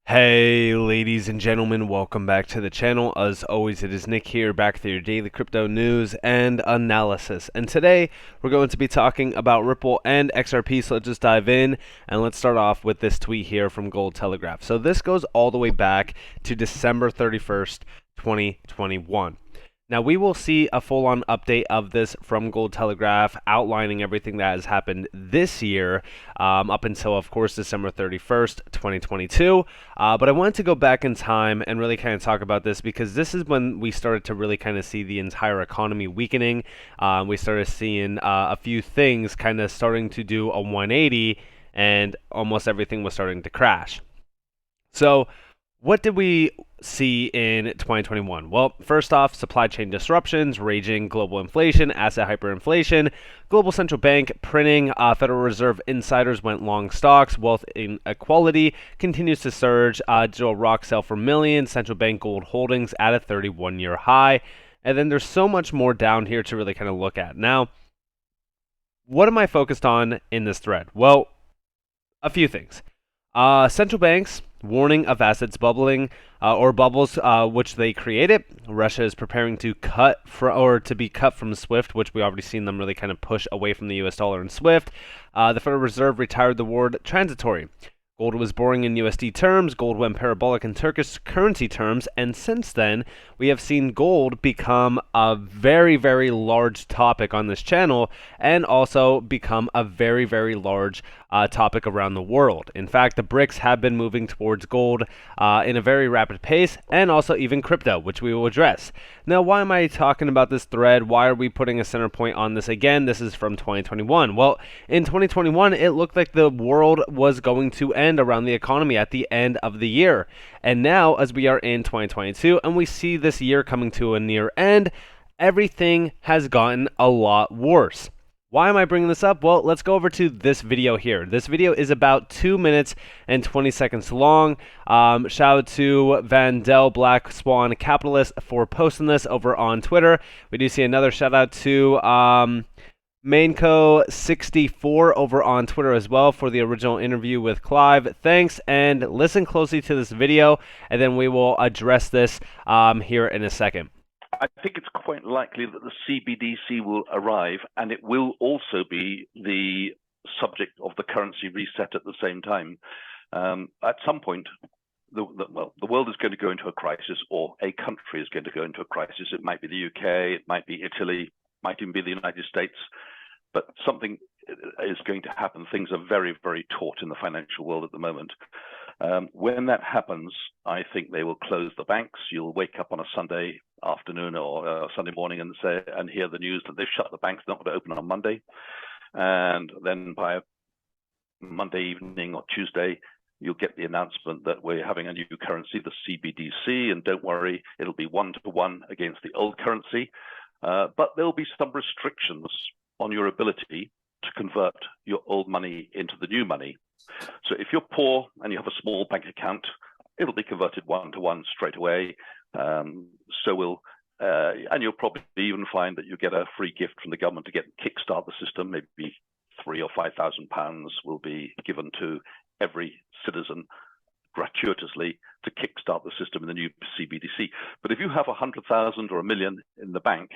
Hey ladies and gentlemen, welcome back to the channel. As always, it is Nick here, back with your daily crypto news and analysis. And today, we're going to be talking about Ripple and XRP, so let's just dive in. And let's start off with this tweet here from Gold Telegraph. So this goes all the way back to December 31st, 2021. Now, we will see a full-on update of this from Gold Telegraph outlining everything that has happened this year up until, of course, December 31st, 2022. But I wanted to go back in time and really kind of talk about this because this is when we started to really kind of see the entire economy weakening. We started seeing a few things kind of starting to do a 180 and almost everything was starting to crash. So, what did we see in 2021? Well, first off, supply chain disruptions, raging global inflation, asset hyperinflation, global central bank printing, Federal Reserve insiders went long stocks, wealth inequality continues to surge, digital rock sell for millions, central bank gold holdings at a 31-year high. And then there's so much more down here to really kind of look at. Now, what am I focused on in this thread? Well, a few things. Central banks warning of assets bubbling or bubbles, which they created. Russia is preparing to be cut from SWIFT, which we already seen them really kind of push away from the U.S. dollar and SWIFT. The Federal Reserve retired the word transitory. Gold was boring in USD terms, gold went parabolic in Turkish currency terms, and since then, we have seen gold become a very, very large topic on this channel and also become a very, very large topic around the world. In fact, the BRICS have been moving towards gold in a very rapid pace and also even crypto, which we will address. Now, why am I talking about this thread? Why are we putting a center point on this again? This is from 2021. Well, in 2021, it looked like the world was going to end around the economy at the end of the year. And now, as we are in 2022 and we see this year coming to a near end, everything has gotten a lot worse. Why am I bringing this up? Well, let's go over to this video here. This video is about 2 minutes and 20 seconds long. Shout out to Vandel Black Swan Capitalist for posting this over on Twitter. We do see another shout out to Mainco64 over on Twitter as well for the original interview with Clive. Thanks, and listen closely to this video, and then we will address this here in a second. I think it's quite likely that the CBDC will arrive, and it will also be the subject of the currency reset at the same time. At some point, the world is going to go into a crisis, or a country is going to go into a crisis. It might be the UK, it might be Italy, might even be the United States, but something is going to happen. Things are very, very taut in the financial world at the moment. When that happens, I think they will close the banks. You'll wake up on a Sunday afternoon or Sunday morning and hear the news that they've shut the banks, not going to open on Monday. And then by Monday evening or Tuesday, you'll get the announcement that we're having a new currency, the CBDC, and don't worry, it'll be 1-to-1 against the old currency. But there'll be some restrictions on your ability to convert your old money into the new money. So if you're poor and you have a small bank account, it'll be converted 1-to-1 straight away. And you'll probably even find that you get a free gift from the government to kickstart the system. Maybe £3,000 or £5,000 will be given to every citizen gratuitously to kickstart the system in the new CBDC. But if you have 100,000 or 1 million in the bank,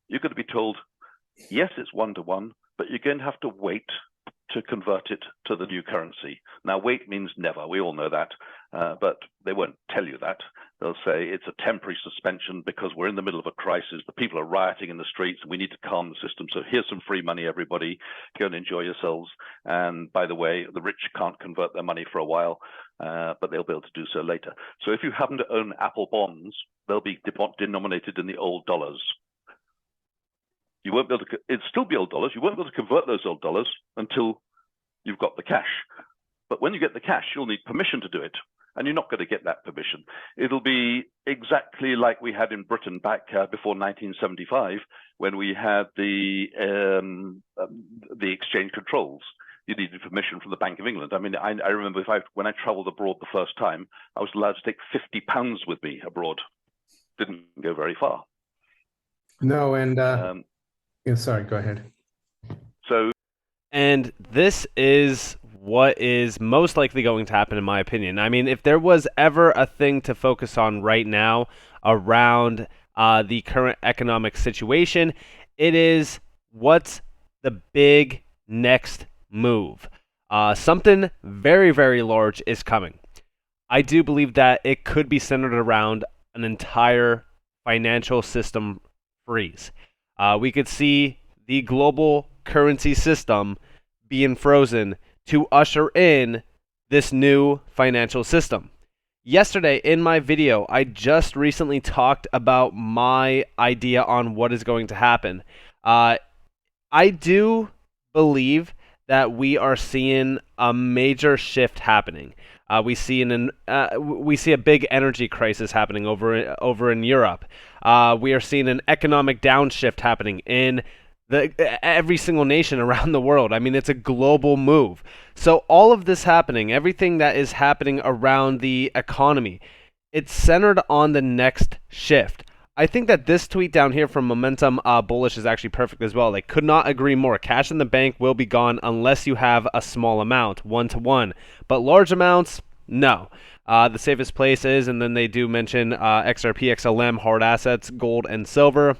you're going to be told, yes, it's 1-to-1, but you're going to have to wait to convert it to the new currency. Now, wait means never. We all know that, but they won't tell you that. They'll say it's a temporary suspension because we're in the middle of a crisis. The people are rioting in the streets, and we need to calm the system. So here's some free money, everybody. Go and enjoy yourselves. And by the way, the rich can't convert their money for a while, but they'll be able to do so later. So if you happen to own Apple bonds, they'll be denominated in the old dollars. You won't be able to, it'll still be old dollars. You won't be able to convert those old dollars until you've got the cash. But when you get the cash, you'll need permission to do it. And you're not going to get that permission. It'll be exactly like we had in Britain back before 1975, when we had the exchange controls. You needed permission from the Bank of England. I mean, I remember when I traveled abroad the first time, I was allowed to take £50 with me abroad. Didn't go very far. No, and yeah, sorry, go ahead. So, and this is what is most likely going to happen, in my opinion. I mean, if there was ever a thing to focus on right now around the current economic situation, it is what's the big next move. Something very, very large is coming. I do believe that it could be centered around an entire financial system freeze. We could see the global currency system being frozen to usher in this new financial system. Yesterday in my video, I just recently talked about my idea on what is going to happen. I do believe that we are seeing a major shift happening. We see a big energy crisis happening over in Europe. We are seeing an economic downshift happening in every single nation around the world. I mean, it's a global move. So all of this happening, everything that is happening around the economy, it's centered on the next shift. I think that this tweet down here from Momentum Bullish is actually perfect as well. They could not agree more. Cash in the bank will be gone unless you have a small amount, 1-to-1. But large amounts, no. The safest place is, and then they do mention XRP, XLM, hard assets, gold, and silver.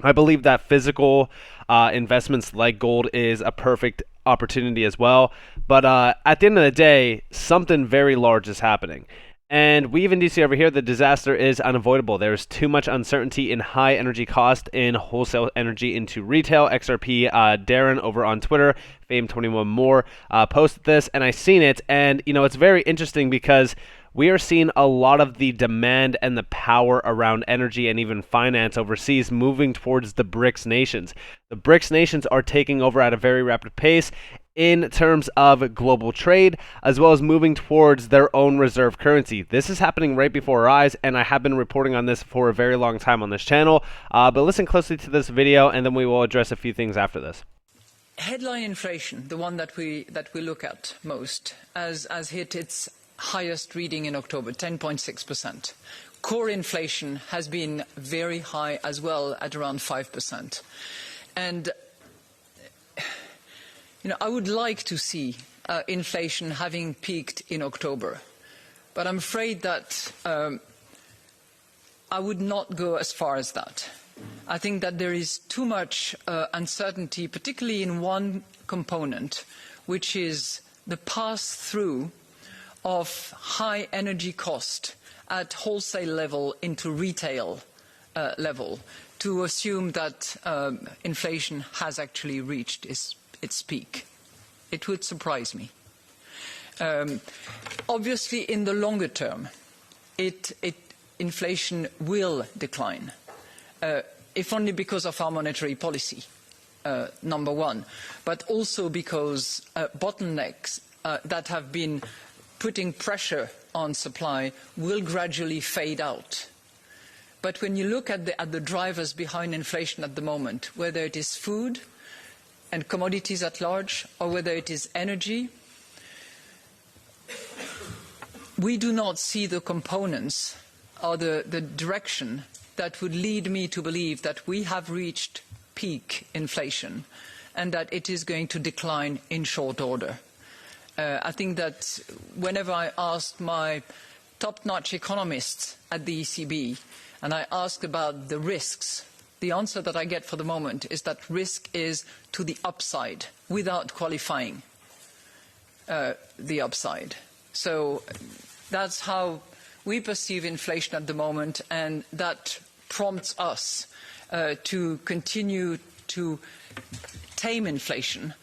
I believe that physical investments like gold is a perfect opportunity as well. But at the end of the day, something very large is happening. And we even do see over here the disaster is unavoidable. There's too much uncertainty in high energy cost in wholesale energy into retail. XRP Darren over on Twitter, Fame21 More, posted this, and I seen it. And, you know, it's very interesting because we are seeing a lot of the demand and the power around energy and even finance overseas moving towards the BRICS nations. The BRICS nations are taking over at a very rapid pace in terms of global trade, as well as moving towards their own reserve currency. This is happening right before our eyes, and I have been reporting on this for a very long time on this channel. But listen closely to this video, and then we will address a few things after this. Headline inflation, the one that we look at most, has hit its highest reading in October, 10.6%. Core inflation has been very high as well, at around 5%. And you know, I would like to see inflation having peaked in October, but I'm afraid that I would not go as far as that. I think that there is too much uncertainty, particularly in one component, which is the pass-through of high energy cost at wholesale level into retail level, to assume that inflation has actually reached its peak. It would surprise me. Obviously, in the longer term, inflation will decline, if only because of our monetary policy, number one, but also because bottlenecks that have been putting pressure on supply will gradually fade out. But when you look at the drivers behind inflation at the moment, whether it is food and commodities at large, or whether it is energy, we do not see the components or the direction that would lead me to believe that we have reached peak inflation and that it is going to decline in short order. I think that whenever I asked my top-notch economists at the ECB and I ask about the risks, the answer that I get for the moment is that risk is to the upside without qualifying the upside. So that's how we perceive inflation at the moment, and that prompts us to continue to tame inflation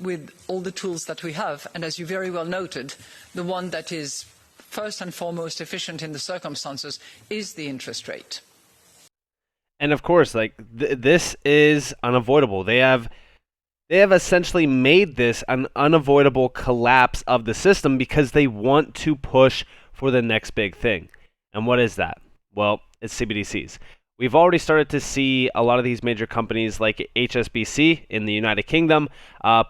with all the tools that we have. And as you very well noted, the one that is first and foremost efficient in the circumstances is the interest rate. And of course, like this is unavoidable. They have essentially made this an unavoidable collapse of the system because they want to push for the next big thing. And what is that? Well, it's CBDCs. We've already started to see a lot of these major companies like HSBC in the United Kingdom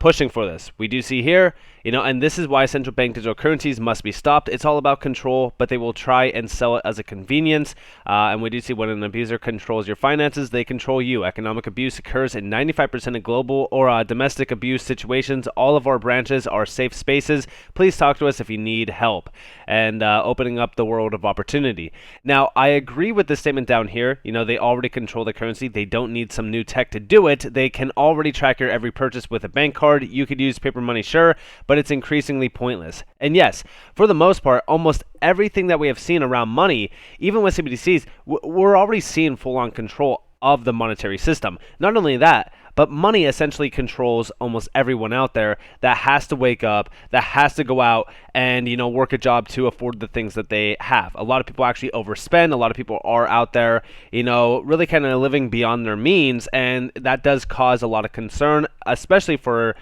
pushing for this. We do see here, And this is why central bank digital currencies must be stopped. It's all about control, but they will try and sell it as a convenience. And we do see when an abuser controls your finances, they control you. Economic abuse occurs in 95% of global or domestic abuse situations. All of our branches are safe spaces. Please talk to us if you need help. And opening up the world of opportunity. Now, I agree with the statement down here. They already control the currency. They don't need some new tech to do it. They can already track your every purchase with a bank card. You could use paper money, sure, but it's increasingly pointless. And yes, for the most part, almost everything that we have seen around money, even with CBDCs, we're already seeing full-on control of the monetary system. Not only that, but money essentially controls almost everyone out there that has to wake up, that has to go out and, work a job to afford the things that they have. A lot of people actually overspend. A lot of people are out there, really kind of living beyond their means. And that does cause a lot of concern, especially for,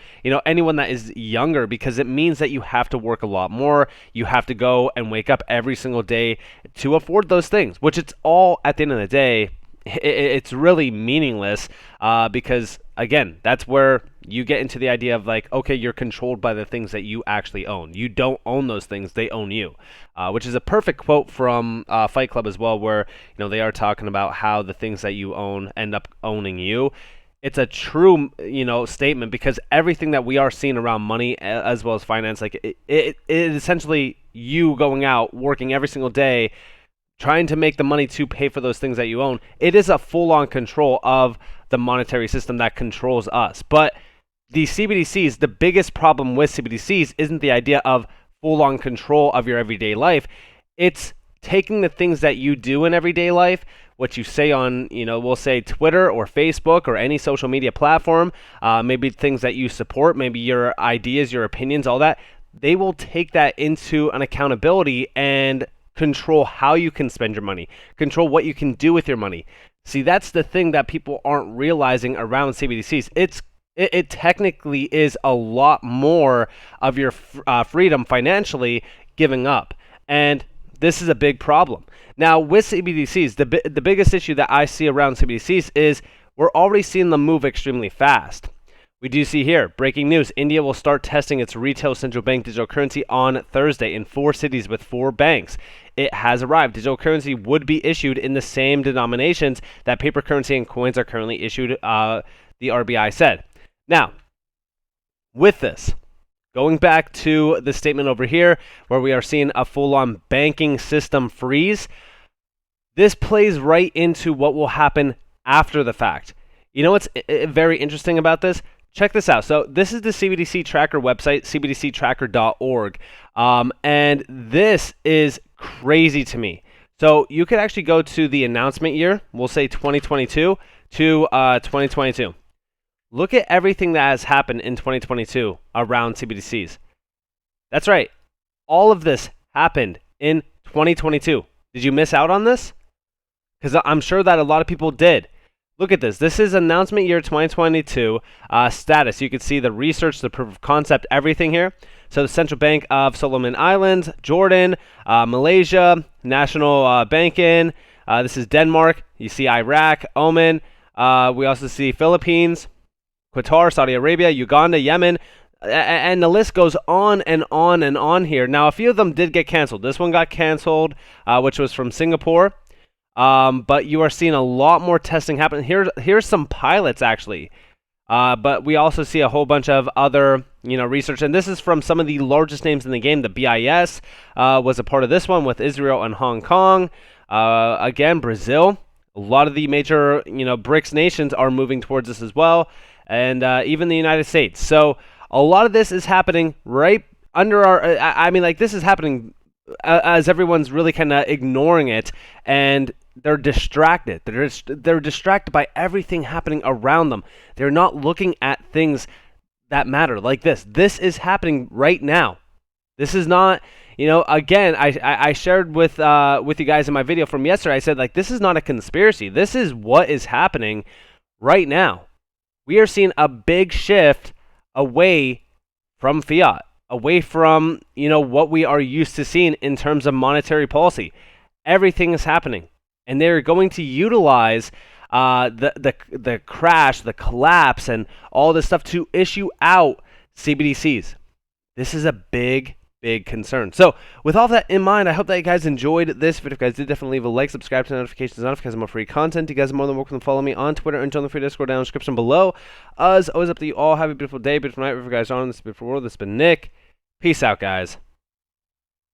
anyone that is younger, because it means that you have to work a lot more. You have to go and wake up every single day to afford those things, which it's all, at the end of the day, it's really meaningless because, again, that's where you get into the idea of like, okay, you're controlled by the things that you actually own. You don't own those things, they own you, which is a perfect quote from Fight Club as well, where they are talking about how the things that you own end up owning you. It's a true, statement, because everything that we are seeing around money as well as finance, like it is essentially you going out, working every single day, trying to make the money to pay for those things that you own. It is a full-on control of the monetary system that controls us. But the CBDCs, the biggest problem with CBDCs isn't the idea of full-on control of your everyday life. It's taking the things that you do in everyday life, what you say on, we'll say Twitter or Facebook or any social media platform, maybe things that you support, maybe your ideas, your opinions, all that. They will take that into an accountability and control how you can spend your money, control what you can do with your money. See, that's the thing that people aren't realizing around CBDCs. It technically is a lot more of your freedom financially giving up. And this is a big problem. Now, with CBDCs, the biggest issue that I see around CBDCs is we're already seeing them move extremely fast. We do see here, breaking news, India will start testing its retail central bank digital currency on Thursday in 4 cities with 4 banks. It has arrived. Digital currency would be issued in the same denominations that paper currency and coins are currently issued, the RBI said. Now, with this, going back to the statement over here, where we are seeing a full-on banking system freeze, this plays right into what will happen after the fact. What's very interesting about this? Check this out. So this is the CBDC Tracker website, cbdctracker.org. And this is crazy to me. So you could actually go to the announcement year, we'll say 2022 to 2022. Look at everything that has happened in 2022 around CBDCs. That's right. All of this happened in 2022. Did you miss out on this? Because I'm sure that a lot of people did. Look at this. This is announcement year 2022 status. You can see the research, the proof of concept, everything here. So the Central Bank of Solomon Islands, Jordan, Malaysia, National Banking. This is Denmark. You see Iraq, Oman. We also see Philippines, Qatar, Saudi Arabia, Uganda, Yemen. And the list goes on and on and on here. Now, a few of them did get canceled. This one got canceled, which was from Singapore. But you are seeing a lot more testing happen. Here's some pilots actually. But we also see a whole bunch of other, research, and this is from some of the largest names in the game. The BIS was a part of this one with Israel and Hong Kong. Again, Brazil. A lot of the major, BRICS nations are moving towards this as well, and even the United States. So a lot of this is happening right under our. This is happening as everyone's really kind of ignoring it, and they're distracted. They're distracted by everything happening around them. They're not looking at things that matter like this. This is happening right now. This is not, again, I shared with you guys in my video from yesterday. I said, this is not a conspiracy. This is what is happening right now. We are seeing a big shift away from fiat, away from, what we are used to seeing in terms of monetary policy. Everything is happening. And they're going to utilize the crash, the collapse, and all this stuff to issue out CBDCs. This is a big concern. So with all that in mind, I hope that you guys enjoyed this video. If you guys did, definitely leave a like, subscribe to notifications on because I'm more free content. You guys are more than welcome to follow me on Twitter and join the free Discord down in the description below. As always, up to you all. Have a beautiful day, beautiful night, wherever you guys are in this beautiful world. This has been Nick. Peace out, guys.